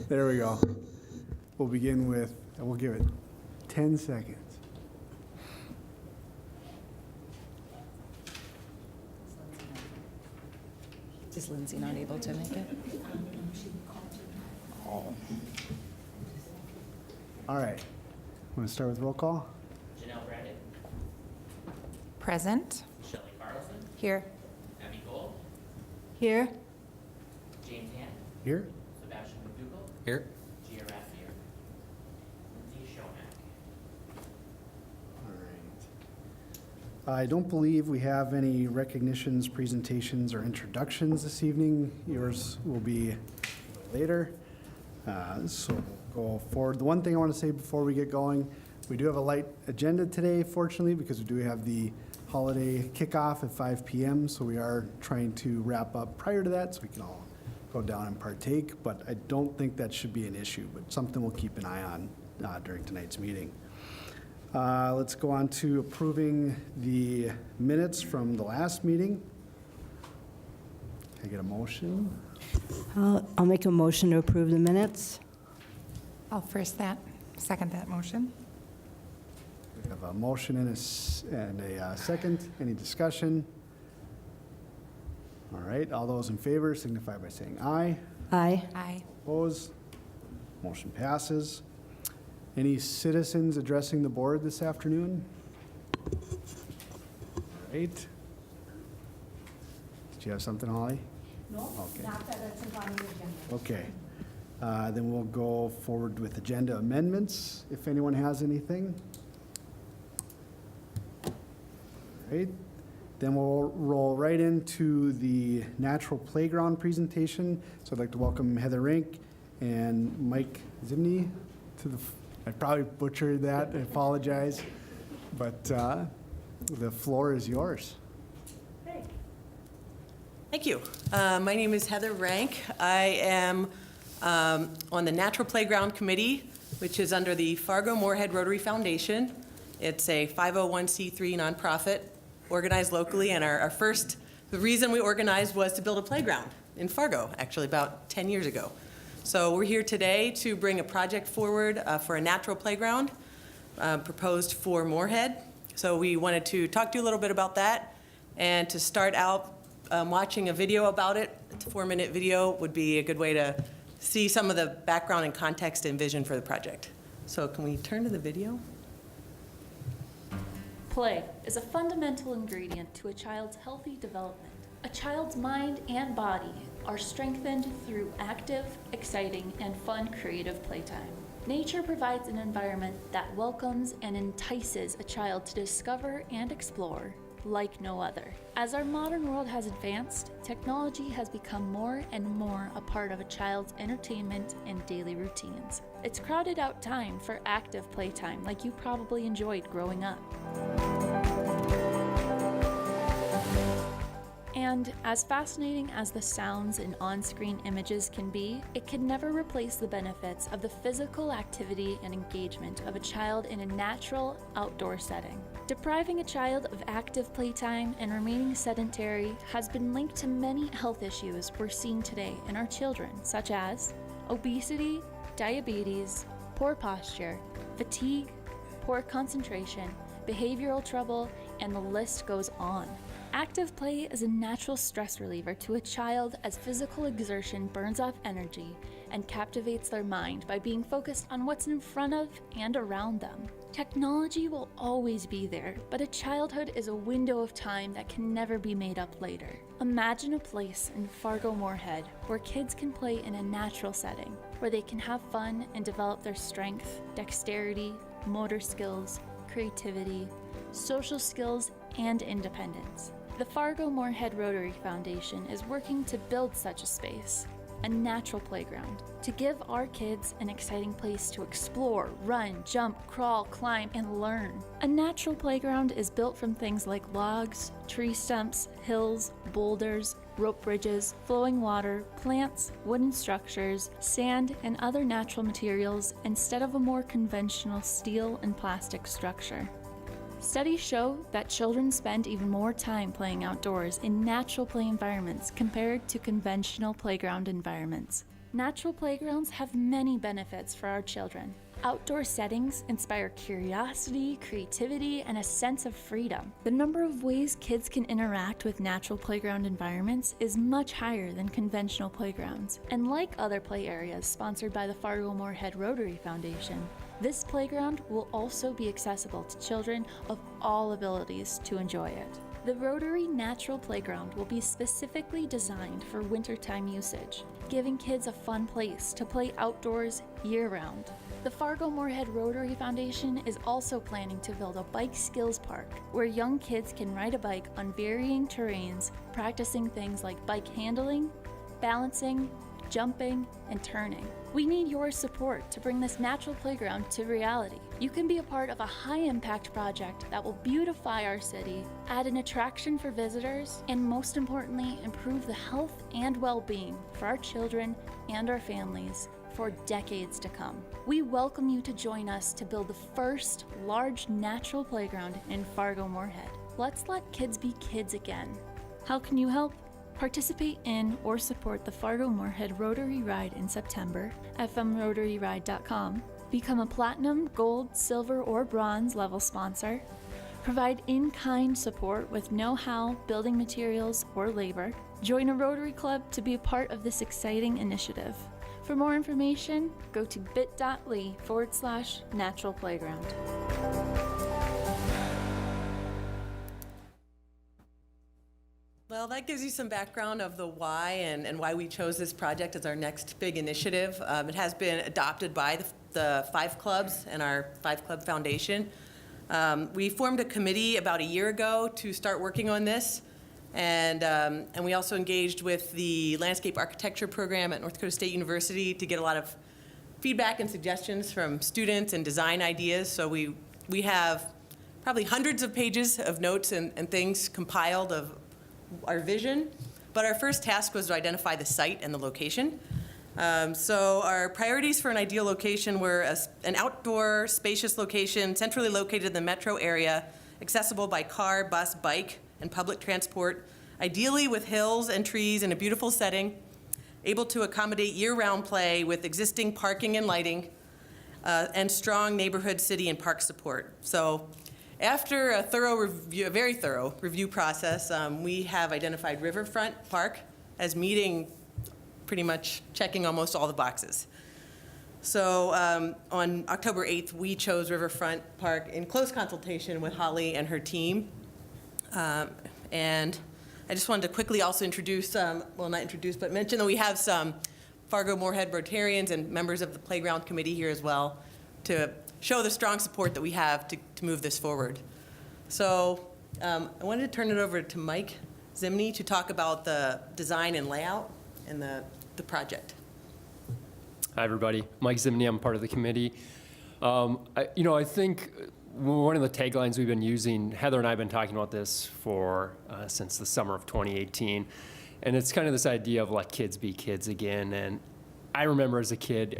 There we go. We'll begin with, we'll give it 10 seconds. Is Lindsay not able to make it? All right. Want to start with roll call? Janelle Brandon, Present. Shelley Carlson, Here. Abby Gold, Here. James Han, Here? Sebastian McDougall, Here. Gia Raffier, Lindsay Shonak. All right. I don't believe we have any recognitions, presentations, or introductions this evening. Yours will be later. So we'll go forward. The one thing I want to say before we get going, we do have a light agenda today, fortunately, because we do have the holiday kickoff at 5 p.m. So we are trying to wrap up prior to that so we can all go down and partake. But I don't think that should be an issue, but something we'll keep an eye on during tonight's meeting. Let's go on to approving the minutes from the last meeting. Can I get a motion? I'll make a motion to approve the minutes. I'll second that motion. We have a motion and a second. Any discussion? All right, all those in favor signify by saying aye. Aye. Aye. Opposed? Motion passes. Any citizens addressing the board this afternoon? All right. Did you have something, Holly? No, Okay. not that it's on the agenda. Okay. Then we'll go forward with agenda amendments, if anyone has anything. All right. Then we'll roll right into the natural playground presentation. So I'd like to welcome Heather Rank and Mike Zimney to the, I probably butchered that, I apologize. But the floor is yours. Thank you. My name is Heather Rank. I am on the Natural Playground Committee, which is under the Fargo Moorhead Rotary Foundation. It's a 501c3 nonprofit organized locally, and the reason we organized was to build a playground in Fargo, actually about 10 years ago. So we're here today to bring a project forward for a natural playground proposed for Moorhead. So we wanted to talk to you a little bit about that, and to start out watching a video about it. A 4-minute video would be a good way to see some of the background and context and vision for the project. So can we turn to the video? Play is a fundamental ingredient to a child's healthy development. A child's mind and body are strengthened through active, exciting, and fun creative playtime. Nature provides an environment that welcomes and entices a child to discover and explore like no other. As our modern world has advanced, technology has become more and more a part of a child's entertainment and daily routines. It's crowded out time for active playtime like you probably enjoyed growing up. And as fascinating as the sounds and on-screen images can be, it can never replace the benefits of the physical activity and engagement of a child in a natural, outdoor setting. Depriving a child of active playtime and remaining sedentary has been linked to many health issues we're seeing today in our children, such as obesity, diabetes, poor posture, fatigue, poor concentration, behavioral trouble, and the list goes on. Active play is a natural stress reliever to a child as physical exertion burns off energy and captivates their mind by being focused on what's in front of and around them. Technology will always be there, but a childhood is a window of time that can never be made up later. Imagine a place in Fargo Moorhead where kids can play in a natural setting, where they can have fun and develop their strength, dexterity, motor skills, creativity, social skills, and independence. The Fargo Moorhead Rotary Foundation is working to build such a space, a natural playground, to give our kids an exciting place to explore, run, jump, crawl, climb, and learn. A natural playground is built from things like logs, tree stumps, hills, boulders, rope bridges, flowing water, plants, wooden structures, sand, and other natural materials instead of a more conventional steel and plastic structure. Studies show that children spend even more time playing outdoors in natural play environments compared to conventional playground environments. Natural playgrounds have many benefits for our children. Outdoor settings inspire curiosity, creativity, and a sense of freedom. The number of ways kids can interact with natural playground environments is much higher than conventional playgrounds. And like other play areas sponsored by the Fargo-Moorhead Rotary Foundation, this playground will also be accessible to children of all abilities to enjoy it. The Rotary Natural Playground will be specifically designed for wintertime usage, giving kids a fun place to play outdoors year-round. The Fargo-Moorhead Rotary Foundation is also planning to build a bike skills park where young kids can ride a bike on varying terrains, practicing things like bike handling, balancing, jumping, and turning. We need your support to bring this natural playground to reality. You can be a part of a high-impact project that will beautify our city, add an attraction for visitors, and most importantly, improve the health and well-being for our children and our families for decades to come. We welcome you to join us to build the first large natural playground in Fargo-Moorhead. Let's let kids be kids again. How can you help? Participate in or support the Fargo-Moorhead Rotary Ride in September, fmrotaryride.com. Become a platinum, gold, silver, or bronze level sponsor. Provide in-kind support with know-how, building materials, or labor. Join a Rotary Club to be a part of this exciting initiative. For more information, go to bit.ly/natural playground. Well, that gives you some background of the why and why we chose this project as our next big initiative. It has been adopted by the 5 clubs and our 5 Club Foundation. We formed a committee about a year ago to start working on this, and we also engaged with the landscape architecture program at North Dakota State University to get a lot of feedback and suggestions from students and design ideas. So we have probably hundreds of pages of notes and things compiled of our vision, but our first task was to identify the site and the location. So our priorities for an ideal location were an outdoor, spacious location centrally located in the metro area, accessible by car, bus, bike, and public transport, ideally with hills and trees in a beautiful setting, able to accommodate year-round play with existing parking and lighting, and strong neighborhood, city, and park support. So after a very thorough review process, we have identified Riverfront Park as meeting pretty much checking almost all the boxes. So on October 8th, we chose Riverfront Park in close consultation with Holly and her team. And I just wanted to quickly also introduce, well, not introduce, but mention that we have some Fargo-Moorhead Rotarians and members of the Playground Committee here as well to show the strong support that we have to move this forward. So I wanted to turn it over to Mike Zimney to talk about the design and layout and the project. Hi, everybody. Mike Zimney, I'm part of the committee. I think one of the taglines we've been using, Heather and I have been talking about this since the summer of 2018, and it's kind of this idea of let kids be kids again. And I remember as a kid,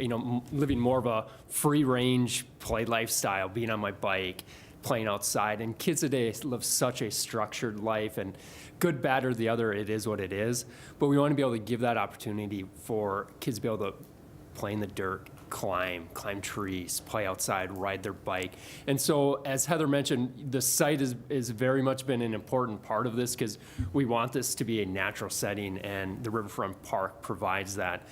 living more of a free-range play lifestyle, being on my bike, playing outside. And kids today live such a structured life, and good, bad, or the other, it is what it is. But we want to be able to give that opportunity for kids to be able to play in the dirt, climb trees, play outside, ride their bike. And so, as Heather mentioned, the site is very much been an important part of this because we want this to be a natural setting, and the Riverfront Park provides that.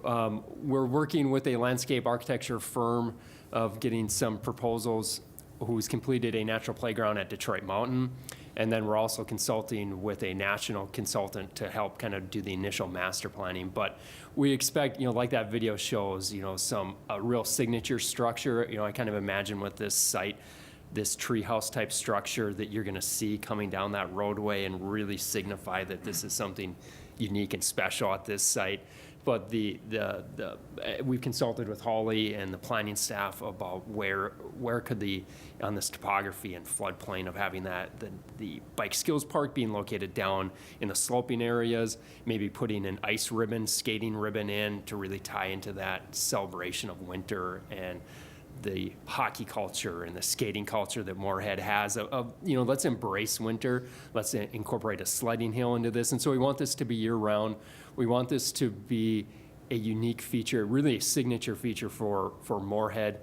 We're working with a landscape architecture firm of getting some proposals who's completed a natural playground at Detroit Mountain. And then we're also consulting with a national consultant to help kind of do the initial master planning. But we expect, like that video shows, a real signature structure. I kind of imagine with this site, this treehouse type structure that you're gonna see coming down that roadway and really signify that this is something unique and special at this site. But we've consulted with Holly and the planning staff about where could on this topography and floodplain of having the bike skills park being located down in the sloping areas, maybe putting an ice ribbon, skating ribbon in to really tie into that celebration of winter and the hockey culture and the skating culture that Moorhead has let's embrace winter. Let's incorporate a sledding hill into this. And so we want this to be year round. We want this to be a unique feature, really a signature feature for Moorhead.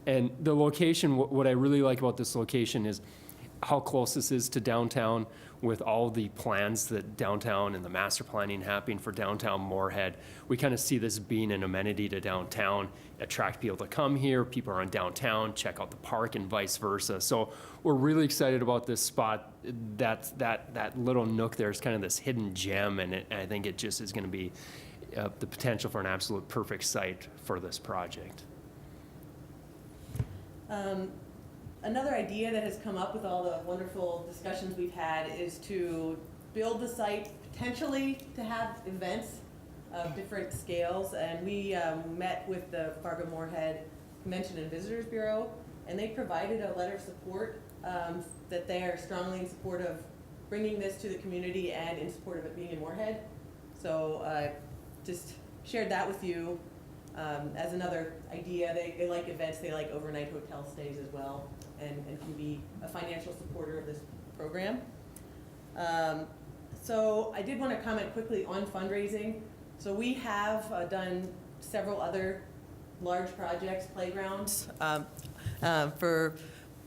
And the location, what I really like about this location is how close this is to downtown, with all the plans that downtown and the master planning happening for downtown Moorhead. We kind of see this being an amenity to downtown, attract people to come here. People are in downtown, check out the park, and vice versa. So we're really excited about this spot. That little nook there is kind of this hidden gem, and I think it just is going to be the potential for an absolute perfect site for this project. Another idea that has come up with all the wonderful discussions we've had is to build the site potentially to have events of different scales. And we met with the Fargo-Moorhead Convention and Visitors Bureau, and they provided a letter of support that they are strongly in support of bringing this to the community and in support of it being in Moorhead. So just shared that with you as another idea. They like events, they like overnight hotel stays as well, and can be a financial supporter of this program. So I did want to comment quickly on fundraising. So we have done several other large projects, playgrounds. For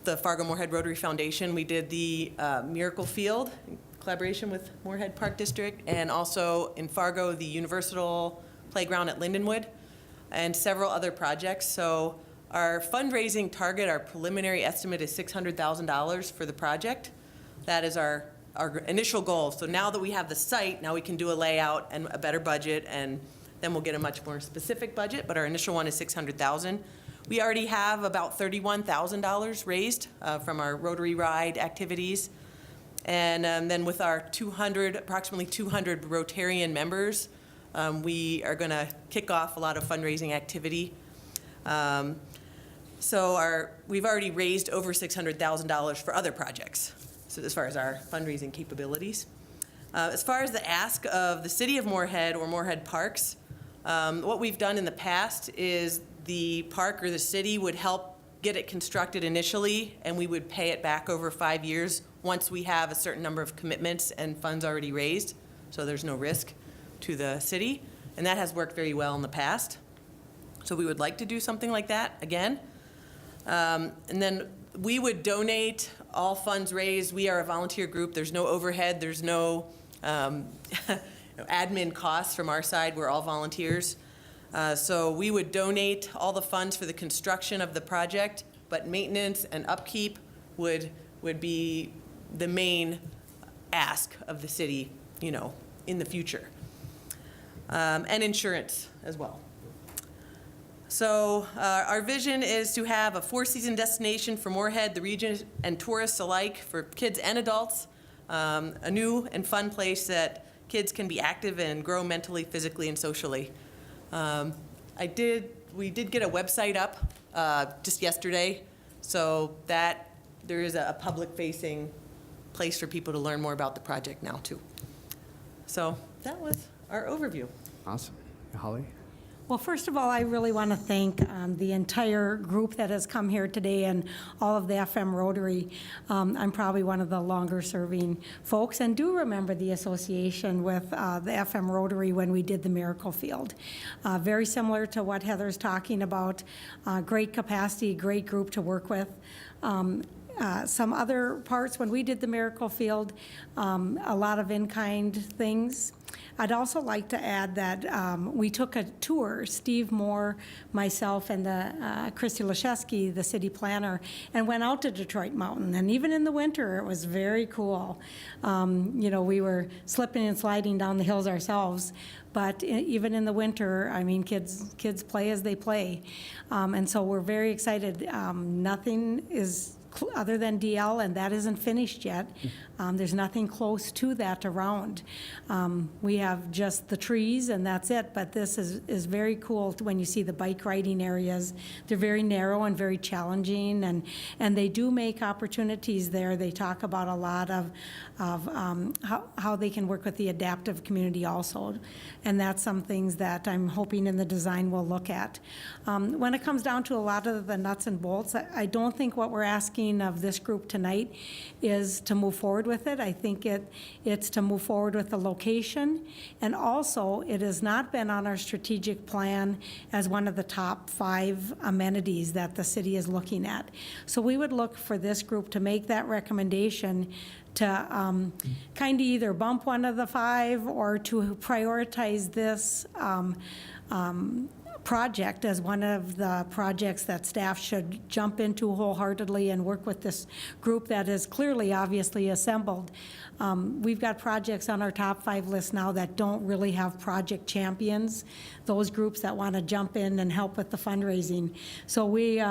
the Fargo-Moorhead Rotary Foundation, we did the Miracle Field in collaboration with Moorhead Park District, and also in Fargo, the Universal Playground at Lindenwood, and several other projects. So our fundraising target, our preliminary estimate is $600,000 for the project. That is our initial goal. So now that we have the site, now we can do a layout and a better budget, and then we'll get a much more specific budget, but our initial one is $600,000. We already have about $31,000 raised from our Rotary Ride activities. And then with our approximately 200 Rotarian members, we are going to kick off a lot of fundraising activity. So we've already raised over $600,000 for other projects, so as far as our fundraising capabilities. As far as the ask of the City of Moorhead or Moorhead Parks, what we've done in the past is the park or the city would help get it constructed initially, and we would pay it back over 5 years once we have a certain number of commitments and funds already raised, so there's no risk to the city, and that has worked very well in the past. So we would like to do something like that again. And then we would donate all funds raised. We are a volunteer group. There's no overhead. There's no admin costs from our side. We're all volunteers. So we would donate all the funds for the construction of the project, but maintenance and upkeep would be the main ask of the city, in the future. And insurance as well. So our vision is to have a 4-season destination for Moorhead, the region, and tourists alike, for kids and adults. A new and fun place that kids can be active and grow mentally, physically, and socially. We did get a website up just yesterday, so that there is a public-facing place for people to learn more about the project now, too. So that was our overview. Awesome. Holly? Well, first of all, I really want to thank the entire group that has come here today and all of the FM Rotary. I'm probably one of the longer-serving folks, and do remember the association with the FM Rotary when we did the Miracle Field. Very similar to what Heather's talking about. Great capacity, great group to work with. Some other parts, when we did the Miracle Field, a lot of in-kind things. I'd also like to add that we took a tour, Steve Moore, myself, and Christy Leszewski, the city planner, and went out to Detroit Mountain. And even in the winter, it was very cool. We were slipping and sliding down the hills ourselves. But even in the winter, kids play as they play. And so we're very excited. Nothing is other than DL, and that isn't finished yet. There's nothing close to that around. We have just the trees, and that's it, but this is very cool when you see the bike riding areas. They're very narrow and very challenging, and they do make opportunities there. They talk about a lot of how they can work with the adaptive community also, and that's some things that I'm hoping in the design we'll look at. When it comes down to a lot of the nuts and bolts, I don't think what we're asking of this group tonight is to move forward with it. I think it's to move forward with the location. And also, it has not been on our strategic plan as one of the top 5 amenities that the city is looking at. So we would look for this group to make that recommendation to kind of either bump one of the 5 or to prioritize this project as one of the projects that staff should jump into wholeheartedly and work with this group that is clearly, obviously assembled. We've got projects on our top 5 list now that don't really have project champions, those groups that want to jump in and help with the fundraising. So we,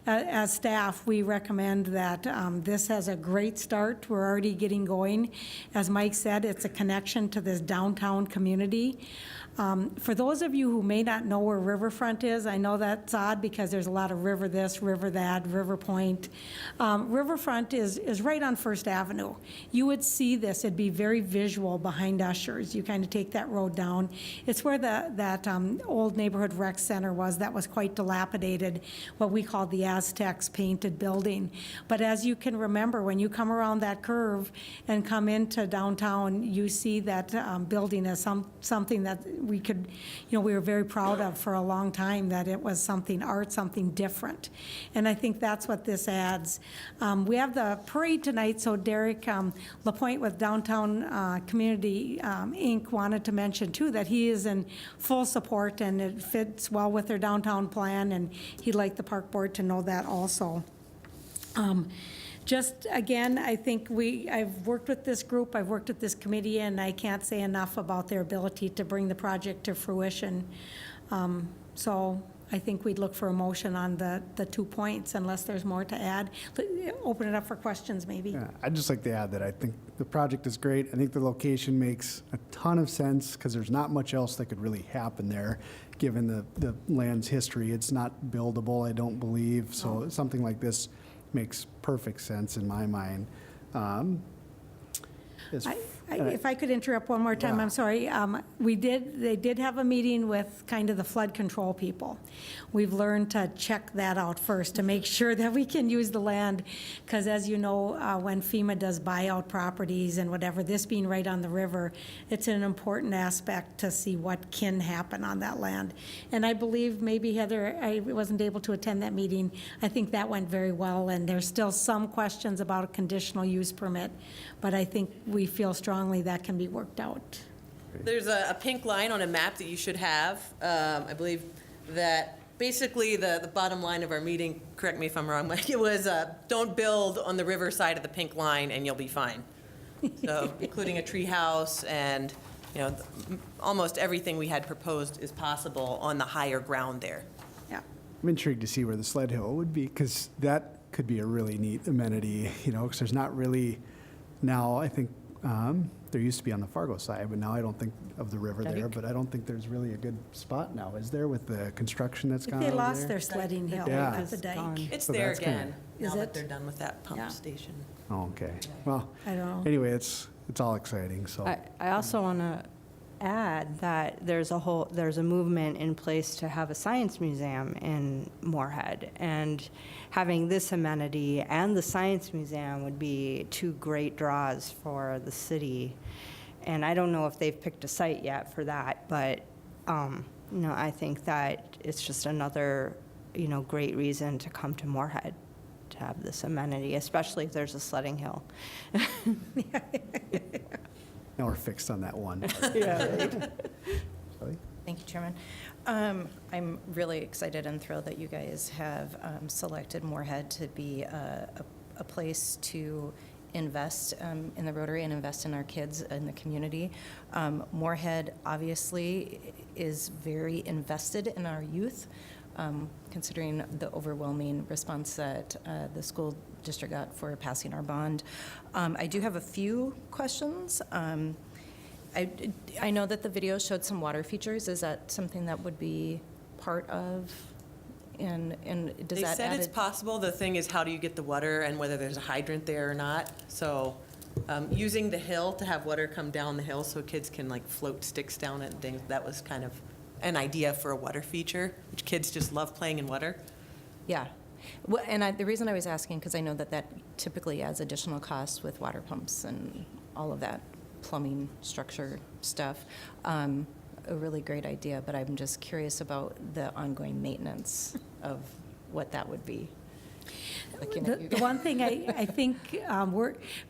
as staff, we recommend that this has a great start. We're already getting going. As Mike said, it's a connection to this downtown community. For those of you who may not know where Riverfront is, I know that's odd because there's a lot of river this, river that, River Point. Riverfront is right on First Avenue. You would see this, it'd be very visual behind Ushers. You kind of take that road down. It's where that old neighborhood rec center was that was quite dilapidated, what we call the Aztecs painted building. But as you can remember, when you come around that curve and come into downtown, you see that building as something that we could, we were very proud of for a long time, that it was something art, something different. And I think that's what this adds. We have the parade tonight, so Derek LaPointe with Downtown Community Inc. wanted to mention too that he is in full support and it fits well with their downtown plan, and he'd like the park board to know that also. Just, again, I think I've worked with this group, I've worked with this committee, and I can't say enough about their ability to bring the project to fruition. So I think we'd look for a motion on the 2 points, unless there's more to add. Open it up for questions, maybe. Yeah, I'd just like to add that I think the project is great. I think the location makes a ton of sense because there's not much else that could really happen there, given the land's history. It's not buildable, I don't believe, so something like this makes perfect sense in my mind. If I could interrupt one more time, Yeah. I'm sorry. They did have a meeting with kind of the flood control people. We've learned to check that out first to make sure that we can use the land, because as you know, when FEMA does buyout properties and whatever, this being right on the river, it's an important aspect to see what can happen on that land. And I believe maybe Heather, I wasn't able to attend that meeting. I think that went very well, and there's still some questions about a conditional use permit, but I think we feel strongly that can be worked out. There's a pink line on a map that you should have. I believe that basically the bottom line of our meeting, correct me if I'm wrong, Mike, it was don't build on the river side of the pink line and you'll be fine. So including a tree house and, almost everything we had proposed is possible on the higher ground there. Yeah. I'm intrigued to see where the sled hill would be, because that could be a really neat amenity, because there's not really, now I think there used to be on the Fargo side, but now I don't think of the river there, but I don't think there's really a good spot now, is there, with the construction that's gone They over lost there? their sledding hill Yeah. at the dike. It's So there that's kinda- again, Is now that it? they're done with that Yeah. pump station. Oh, okay. Well, I don't know. anyway, it's all exciting, so. I also want to add that there's a movement in place to have a science museum in Moorhead, and having this amenity and the science museum would be 2 great draws for the city. And I don't know if they've picked a site yet for that, but I think that it's just another great reason to come to Moorhead to have this amenity, especially if there's a sledding hill. Now we're fixed on that one. Shelley? Thank you, Chairman. I'm really excited and thrilled that you guys have selected Moorhead to be a place to invest in the Rotary and invest in our kids in the community. Moorhead obviously is very invested in our youth, considering the overwhelming response that the school district got for passing our bond. I do have a few questions. I know that the video showed some water features. Is that something that would be part of, and does They that said add it's a- possible. The thing is, how do you get the water and whether there's a hydrant there or not? So using the hill to have water come down the hill so kids can float sticks down it and things, that was kind of an idea for a water feature, which kids just love playing in water. Yeah. Well, and the reason I was asking, because I know that that typically adds additional costs with water pumps and all of that plumbing structure stuff. A really great idea, but I'm just curious about the ongoing maintenance of what that would be. Looking at you The one thing I think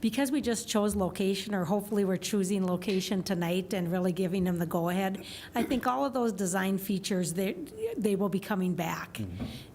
because we just chose location, or hopefully we're choosing location tonight and really giving them the go-ahead, I think all of those design features, they will be coming back.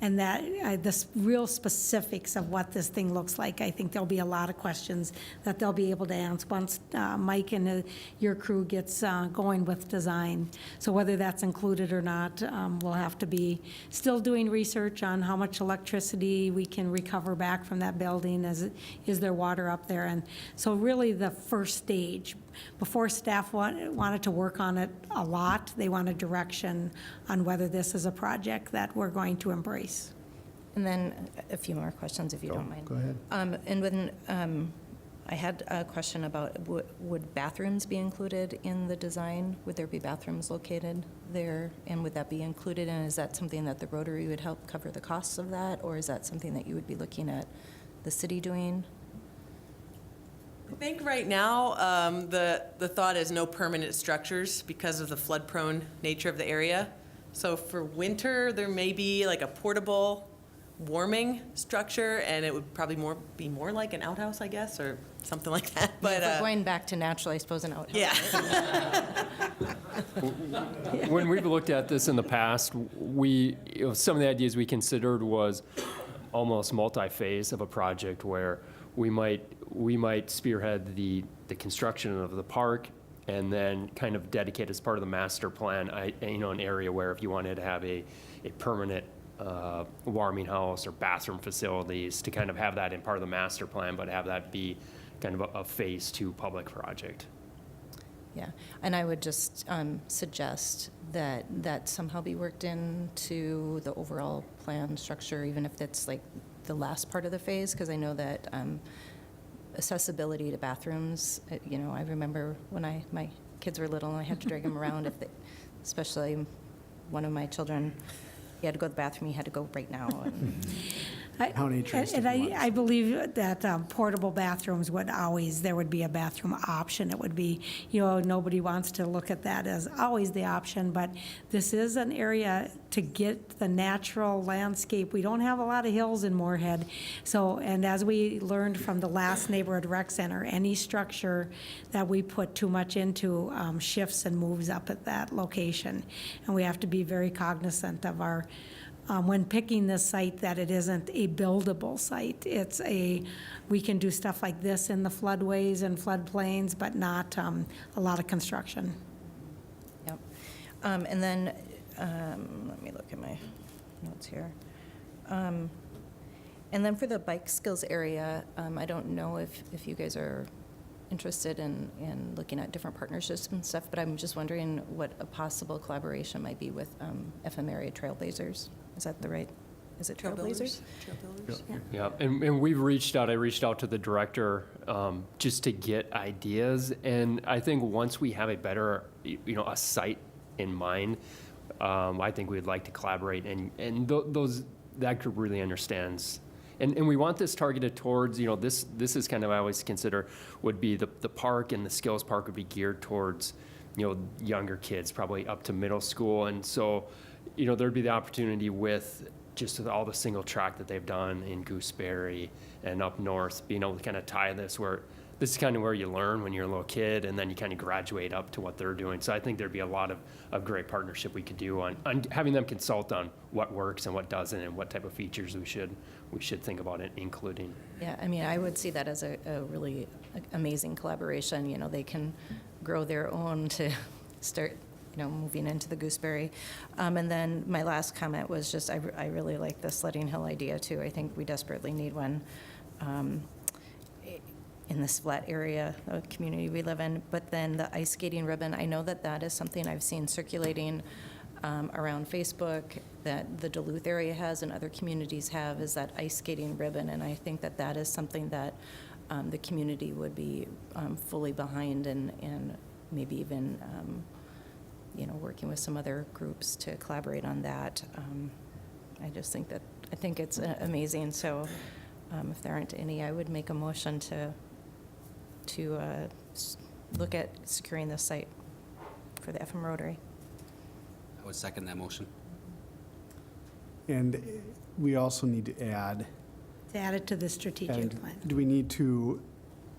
And that, the real specifics of what this thing looks like, I think there'll be a lot of questions that they'll be able to answer once Mike and your crew gets going with design. So whether that's included or not, we'll have to be still doing research on how much electricity we can recover back from that building. Is there water up there? And so really the first stage, before staff wanted to work on it a lot, they wanted direction on whether this is a project that we're going to embrace. And then a few more questions, if you don't mind. Go ahead. And when, I had a question about, would bathrooms be included in the design? Would there be bathrooms located there? And would that be included? And is that something that the Rotary would help cover the costs of that? Or is that something that you would be looking at the city doing? I think right now, the thought is no permanent structures because of the flood-prone nature of the area. So for winter, there may be like a portable warming structure, and it would probably be more like an outhouse, I guess, or something like that. But If we're going back to natural, I suppose, an outhouse. yeah. When we've looked at this in the past, some of the ideas we considered was almost multi-phase of a project where we might spearhead the construction of the park and then kind of dedicate as part of the master plan, an area where if you wanted to have a permanent warming house or bathroom facilities, to kind of have that in part of the master plan, but have that be kind of a phase 2 public project. Yeah, and I would just suggest that somehow be worked into the overall plan structure, even if it's like the last part of the phase, because I know that accessibility to bathrooms, I remember when my kids were little and I had to drag them around, especially one of my children, he had to go to the bathroom, he had to go right now. How interesting. And I believe that portable bathrooms there would be a bathroom option. It would be, nobody wants to look at that as always the option, but this is an area to get the natural landscape. We don't have a lot of hills in Moorhead. So, and as we learned from the last neighborhood rec center, any structure that we put too much into shifts and moves up at that location. And we have to be very cognizant of our when picking this site, that it isn't a buildable site. We can do stuff like this in the floodways and floodplains, but not a lot of construction. Yep. And then, let me look at my notes here. And then for the bike skills area, I don't know if you guys are interested in looking at different partnerships and stuff, but I'm just wondering what a possible collaboration might be with FM area Trailblazers. Is that is it Trailblazers? Trailbuilders. Yeah, and I reached out to the director just to get ideas, and I think once we have a better, a site in mind, I think we'd like to collaborate, and that group really understands. And we want this targeted towards, this is kind of, I always consider, would be the park, and the skills park would be geared towards, younger kids, probably up to middle school. And so, there'd be the opportunity with just all the single track that they've done in Gooseberry and up north, being able to kind of tie this this is kind of where you learn when you're a little kid, and then you kind of graduate up to what they're doing. So I think there'd be a lot of great partnership we could do on having them consult on what works and what doesn't, and what type of features we should think about it including. Yeah, I mean, I would see that as a really amazing collaboration. They can grow their own to start, moving into the Gooseberry. And then my last comment was just, I really like the sledding hill idea too. I think we desperately need one in this flat area of community we live in. But then the ice skating ribbon, I know that is something I've seen circulating around Facebook that the Duluth area has and other communities have, is that ice skating ribbon. And I think that is something that the community would be fully behind, and maybe even working with some other groups to collaborate on that. I just think that I think it's amazing, so if there aren't any, I would make a motion to look at securing this site for the FM Rotary. I would second that motion. And we also need to add, To add it to the strategic and plan. do we need to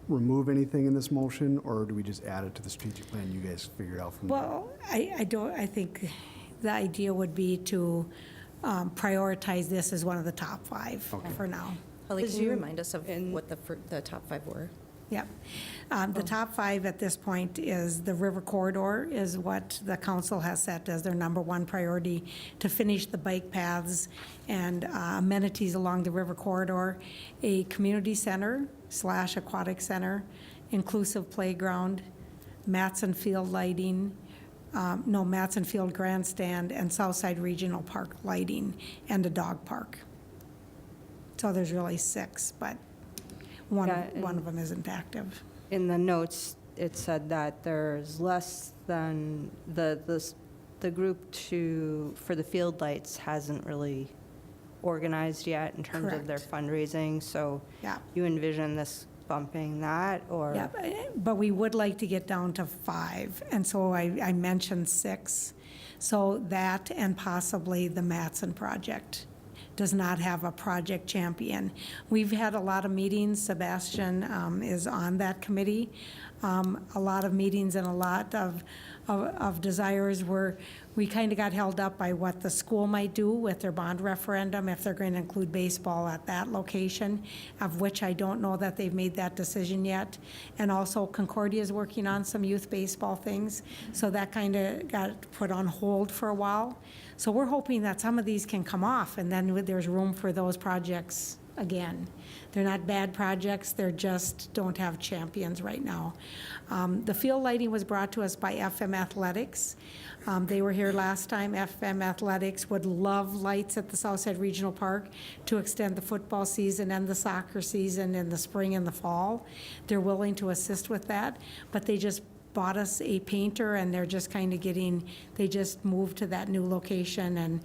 remove anything in this motion, or do we just add it to the strategic plan you guys figured out from there? Well, I think the idea would be to prioritize this as one of the top 5 Okay. for now. Holly, As can you you- remind us of what the top 5 were? Yep. The top 5 at this point is the river corridor is what the council has set as their number 1 priority, to finish the bike paths and amenities along the river corridor, a community center / aquatic center, inclusive playground, Matson Field lighting, Matson Field grandstand, and Southside Regional Park lighting, and a dog park. So there's really 6, but one Yeah, of them isn't active. In the notes, it said that there's less than, the group for the field lights hasn't really organized yet in terms of their fundraising, so Yeah. you envision this bumping that, or? Yeah, but we would like to get down to 5, and so I mentioned 6. So that and possibly the Matson project does not have a project champion. We've had a lot of meetings, Sebastian is on that committee, a lot of meetings and a lot of desires where we kind of got held up by what the school might do with their bond referendum, if they're going to include baseball at that location, of which I don't know that they've made that decision yet. And also Concordia is working on some youth baseball things, so that kind of got put on hold for a while. So we're hoping that some of these can come off, and then there's room for those projects again. They're not bad projects, they're just don't have champions right now. The field lighting was brought to us by FM Athletics. They were here last time. FM Athletics would love lights at the Southside Regional Park to extend the football season and the soccer season in the spring and the fall. They're willing to assist with that, but they just bought us a painter, and they're just kind of they just moved to that new location and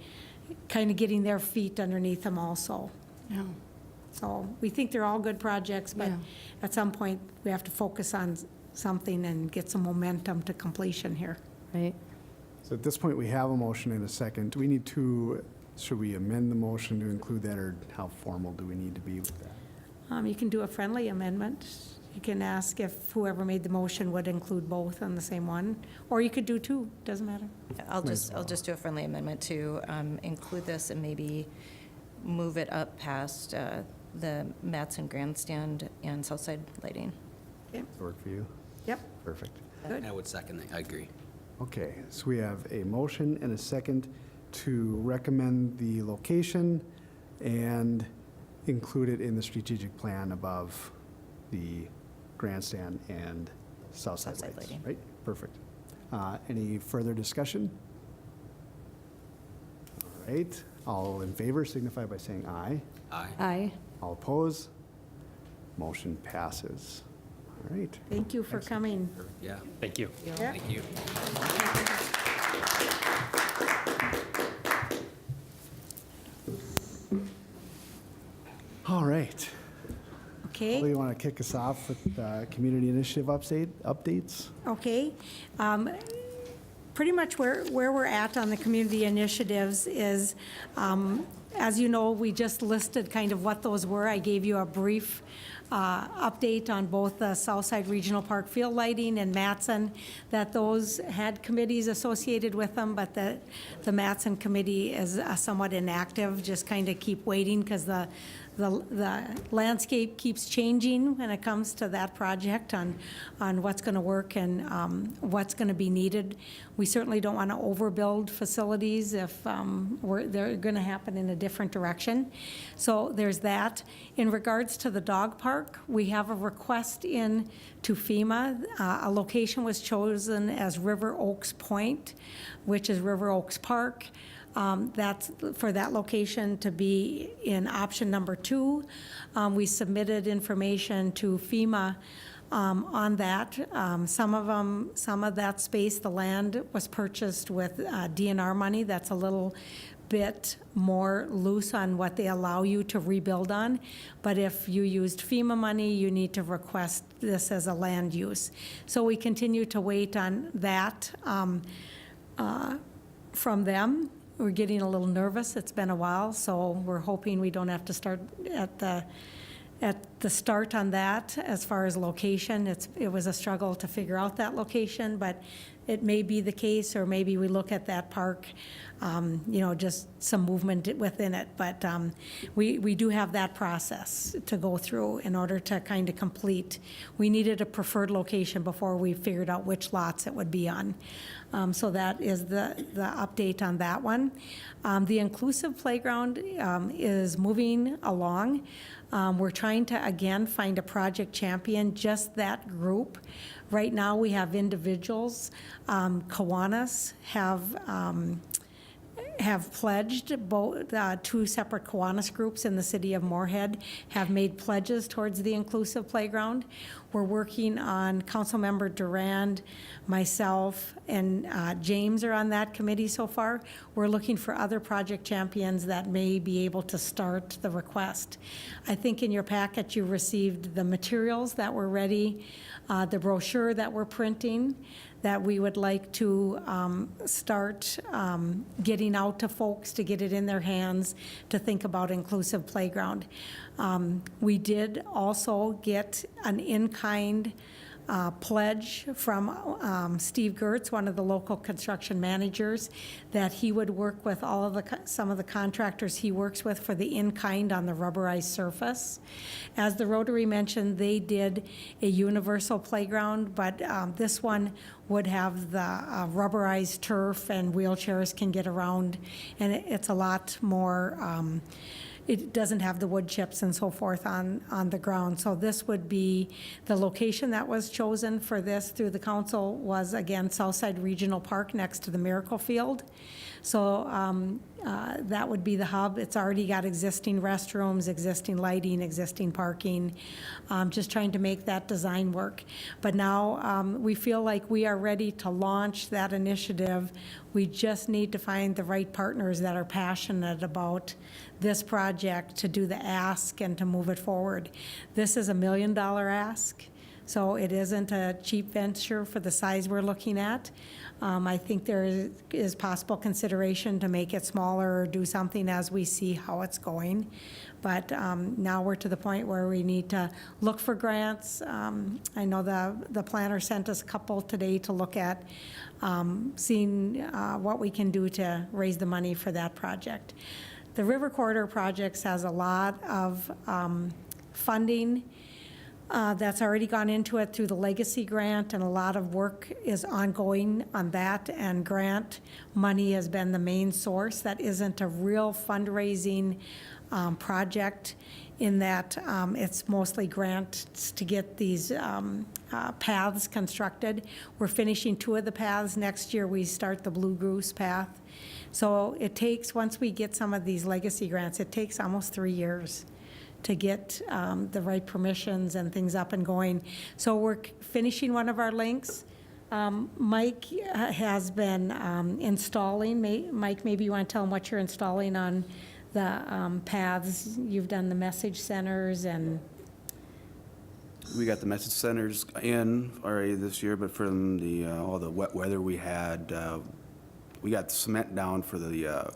kind of getting their feet underneath them also. Yeah. So we think they're all good projects, but Yeah. at some point, we have to focus on something and get some momentum to completion here. Right. So at this point, we have a motion and a second. Do we need to, should we amend the motion to include that, or how formal do we need to be with that? You can do a friendly amendment. You can ask if whoever made the motion would include both on the same one, or you could do 2, doesn't matter. I'll Might as just do a friendly amendment to include this and maybe move it up past the Matson grandstand and Southside lighting. Does that work for you? Yep. Perfect. Good. I would second that. I agree. Okay, so we have a motion and a second to recommend the location and include it in the strategic plan above the grandstand and Southside Southside lights, lighting. right? Perfect. Any further discussion? All right, all in favor signify by saying aye. Aye. Aye. All opposed? Motion passes. All right. Thank you for coming. Yeah, Thank you. Yeah. thank you. All right. Okay. Well, you want to kick us off with community initiative updates? Okay. Pretty much where we're at on the community initiatives is, as you know, we just listed kind of what those were. I gave you a brief update on both the Southside Regional Park field lighting and Matson, that those had committees associated with them, but that the Matson committee is somewhat inactive, just kind of keep waiting because the landscape keeps changing when it comes to that project on what's going to work and what's going to be needed. We certainly don't want to overbuild facilities if they're going to happen in a different direction. So there's that. In regards to the dog park, we have a request in to FEMA. A location was chosen as River Oaks Point, which is River Oaks Park. That's for that location to be in option number 2. We submitted information to FEMA on that. Some of that space, the land was purchased with DNR money. That's a little bit more loose on what they allow you to rebuild on. But if you used FEMA money, you need to request this as a land use. So we continue to wait on that from them. We're getting a little nervous. It's been a while, so we're hoping we don't have to start at the start on that as far as location. It was a struggle to figure out that location, but it may be the case, or maybe we look at that park, just some movement within it. But we do have that process to go through in order to kind of complete. We needed a preferred location before we figured out which lots it would be on. So that is the update on that one. The inclusive playground is moving along. We're trying to, again, find a project champion, just that group. Right now, we have individuals. Kiwanis have pledged, both two separate Kiwanis groups in the city of Moorhead have made pledges towards the inclusive playground. We're working on Councilmember Durand, myself, and James are on that committee so far. We're looking for other project champions that may be able to start the request. I think in your packet you received the materials that were ready, the brochure that we're printing, that we would like to start getting out to folks to get it in their hands to think about inclusive playground. We did also get an in-kind pledge from Steve Gertz, one of the local construction managers, that he would work with some of the contractors he works with for the in-kind on the rubberized surface. As the Rotary mentioned, they did a universal playground, but this one would have the rubberized turf and wheelchairs can get around, and it's a lot more, it doesn't have the wood chips and so forth on the ground. So this would be, the location that was chosen for this through the council was, again, Southside Regional Park next to the Miracle Field. So that would be the hub. It's already got existing restrooms, existing lighting, existing parking, just trying to make that design work. But now we feel like we are ready to launch that initiative. We just need to find the right partners that are passionate about this project to do the ask and to move it forward. This is $1 million ask, so it isn't a cheap venture for the size we're looking at. I think there is possible consideration to make it smaller or do something as we see how it's going. But now we're to the point where we need to look for grants. I know the planner sent us a couple today to look at seeing what we can do to raise the money for that project. The River Corridor Projects has a lot of funding that's already gone into it through the Legacy Grant, and a lot of work is ongoing on that, and grant money has been the main source. That isn't a real fundraising project in that it's mostly grants to get these paths constructed. We're finishing 2 of the paths. Next year we start the Blue Goose path. So it takes, once we get some of these legacy grants, it takes almost 3 years to get the right permissions and things up and going. So we're finishing one of our links. Mike has been installing. Mike, maybe you want to tell him what you're installing on the paths. You've done the message centers and... We got the message centers in already this year, but from the all the wet weather we had, we got the cement down for the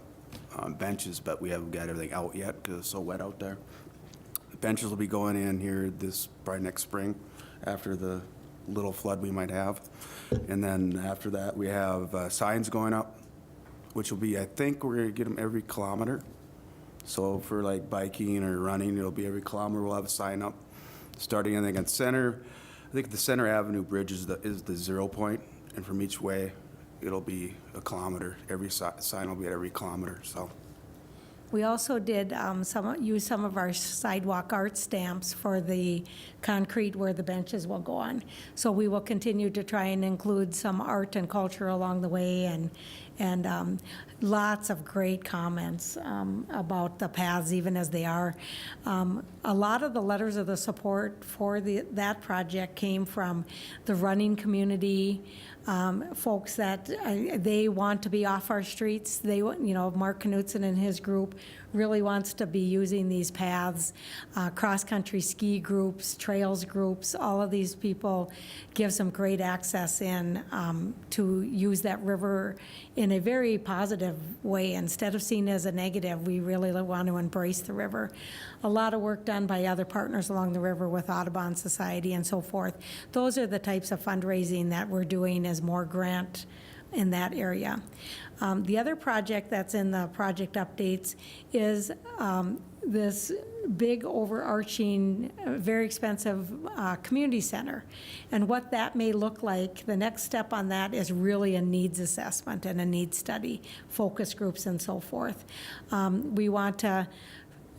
benches, but we haven't got everything out yet because it's so wet out there. The benches will be going in here probably next spring after the little flood we might have. And then after that, we have signs going up, which will be, I think we're gonna get them every kilometer. So for like biking or running, it'll be every kilometer we'll have a sign up. Starting, I think, on Center, I think the Center Avenue Bridge is the 0 point, and from each way, it'll be a kilometer. Every sign will be at every kilometer, so We also did use some of our sidewalk art stamps for the concrete where the benches will go on. So we will continue to try and include some art and culture along the way, and lots of great comments about the paths, even as they are. A lot of the letters of the support for that project came from the running community, folks that they want to be off our streets. They, Mark Knutson and his group really wants to be using these paths. Cross-country ski groups, trails groups, all of these people give some great access in to use that river in a very positive way. Instead of seeing it as a negative, we really want to embrace the river. A lot of work done by other partners along the river with Audubon Society and so forth. Those are the types of fundraising that we're doing as more grant in that area. The other project that's in the project updates is this big overarching, very expensive community center. And what that may look like, the next step on that is really a needs assessment and a needs study, focus groups and so forth.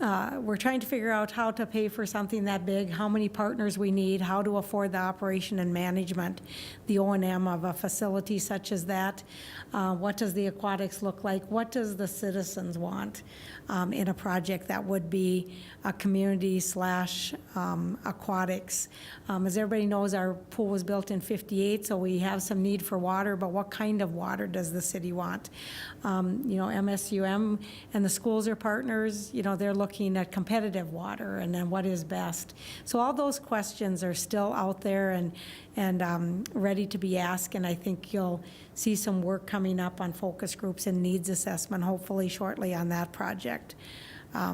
We're trying to figure out how to pay for something that big, how many partners we need, how to afford the operation and management, the O&M of a facility such as that. What does the aquatics look like? What does the citizens want in a project that would be a community / aquatics? As everybody knows, our pool was built in '58, so we have some need for water, but what kind of water does the city want? MSUM and the schools are partners. They're looking at competitive water and then what is best. So all those questions are still out there and ready to be asked, and I think you'll see some work coming up on focus groups and needs assessment, hopefully shortly on that project. I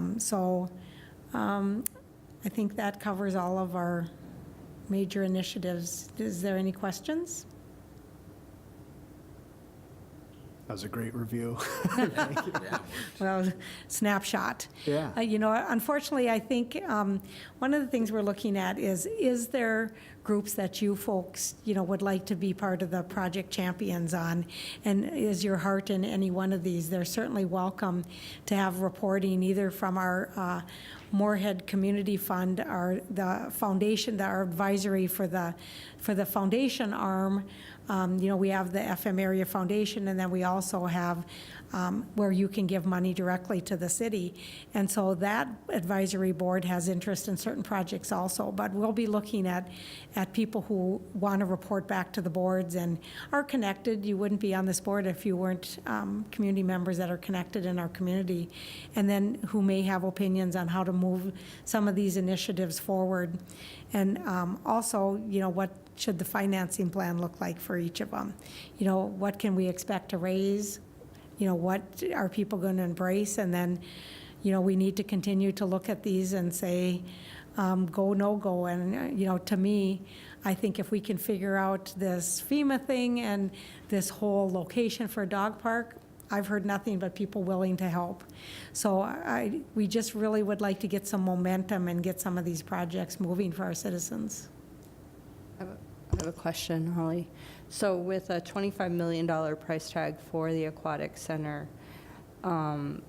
think that covers all of our major initiatives. Is there any questions? That was a great review. Well, snapshot. Yeah. Unfortunately, I think one of the things we're looking at is there groups that you folks, would like to be part of the project champions on? And is your heart in any one of these? They're certainly welcome to have reporting either from our Moorhead Community Fund, the foundation, our advisory for the foundation arm. We have the FM Area Foundation, and then we also have where you can give money directly to the city. And so that advisory board has interest in certain projects also, but we'll be looking at people who want to report back to the boards and are connected. You wouldn't be on this board if you weren't community members that are connected in our community, and then who may have opinions on how to move some of these initiatives forward. And also, what should the financing plan look like for each of them? What can we expect to raise? What are people going to embrace? And then, we need to continue to look at these and say, go, no go. And, to me, I think if we can figure out this FEMA thing and this whole location for a dog park, I've heard nothing but people willing to help. So we just really would like to get some momentum and get some of these projects moving for our citizens. I have a question, Holly. So with a $25 million price tag for the aquatic center, to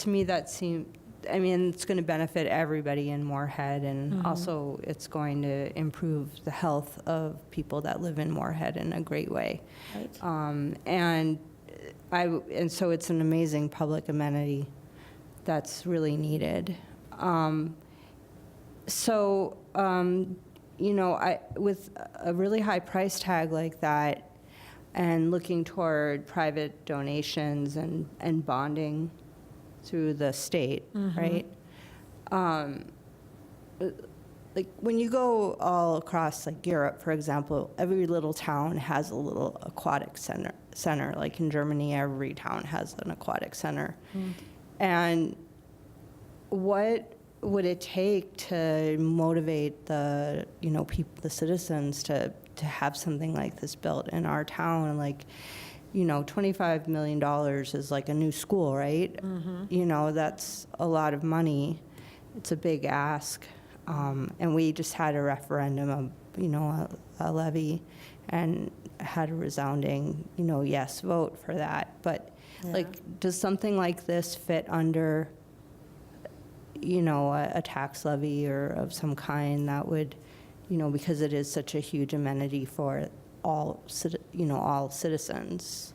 me that seems, it's going to benefit everybody in Moorhead, and also it's going to improve the health of people that live in Moorhead in a great way. Right. And so it's an amazing public amenity that's really needed. With a really high price tag like that and looking toward private donations and bonding through the state, right? Like when you go all across like Europe, for example, every little town has a little aquatic center. Like in Germany, every town has an aquatic center. And what would it take to motivate the citizens to have something like this built in our town? Like, $25 million is like a new school, right? That's a lot of money. It's a big ask. And we just had a referendum of, a levy, and had a resounding, yes vote for that. But does something like this fit under, a tax levy or of some kind that would, because it is such a huge amenity for all citizens?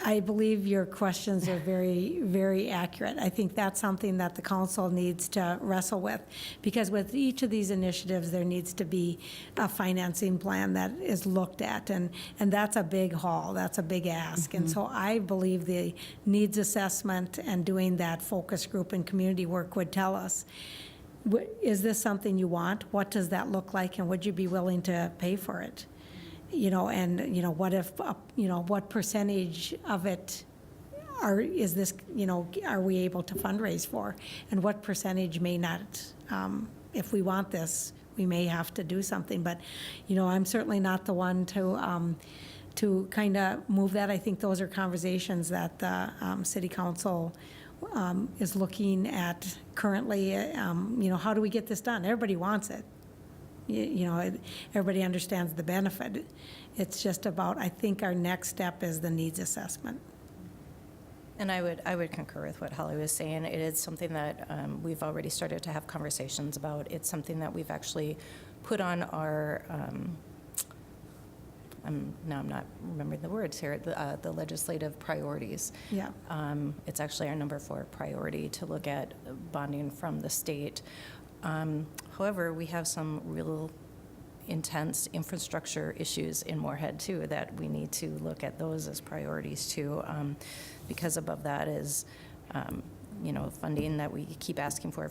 I believe your questions are very, very accurate. I think that's something that the council needs to wrestle with, because with each of these initiatives, there needs to be a financing plan that is looked at, and that's a big haul, that's a big ask. And so I believe the needs assessment and doing that focus group and community work would tell us, is this something you want? What does that look like, and would you be willing to pay for it? What if, what percentage of it are we able to fundraise for? And what percentage may not, if we want this, we may have to do something. But, I'm certainly not the one to kind of move that. I think those are conversations that the city council is looking at currently. How do we get this done? Everybody wants it. Everybody understands the benefit. It's just about, I think our next step is the needs assessment. And I would concur with what Holly was saying. It is something that we've already started to have conversations about. It's something that we've actually put on our, I'm not remembering the words here, the legislative priorities. Yeah. It's actually our number 4 priority to look at bonding from the state. However, we have some real intense infrastructure issues in Moorhead too, that we need to look at those as priorities too, because above that is, funding that we keep asking for